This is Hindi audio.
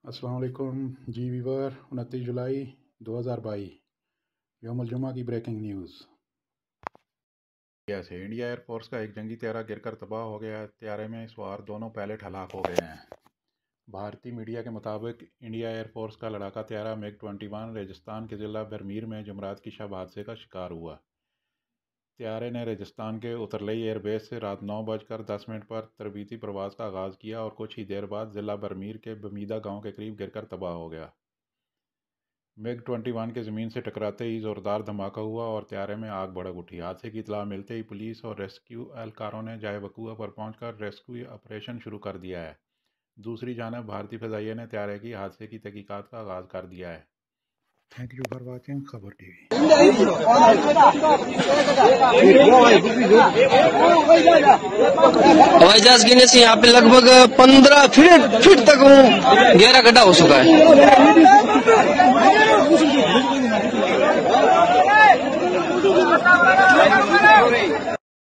अस्सलाम वालेकुम जी वीवर 29 जुलाई 2022 यौमुल जुमा की ब्रेकिंग न्यूज़। इंडिया एयरफोर्स का एक जंगी त्यारा गिरकर तबाह हो गया है। त्यारे में सवार दोनों पायलट हलाक हो गए हैं। भारतीय मीडिया के मुताबिक इंडिया एयरफोर्स का लड़ाका त्यारा MiG-21 राजस्थान के ज़िला बरमीर में जुमरात की शब हादसे का शिकार हुआ। त्यारे ने राजस्थान के उतरलई एयरबेस से रात 9:10 पर तरबीती प्रवास का आगाज़ किया और कुछ ही देर बाद ज़िला बरमीर के बमीदा गांव के करीब गिरकर तबाह हो गया। MiG-21 के ज़मीन से टकराते ही ज़ोरदार धमाका हुआ और त्यारे में आग भड़क उठी। हादसे की इत्तला मिलते ही पुलिस और रेस्क्यू एहलकारों ने जाए वक़ूआ पर पहुंचकर रेस्क्यू ऑपरेशन शुरू कर दिया है। दूसरी जानिब भारतीय फ़ज़ाइया ने त्यारे की हादसे की तहकीकात का आगाज़ कर दिया है। थैंक यू फॉर वॉचिंग खबर टीवी। हवाई जहाज गिरने से यहाँ पे लगभग 15 फीट तक गहरा गड्ढा हो चुका है।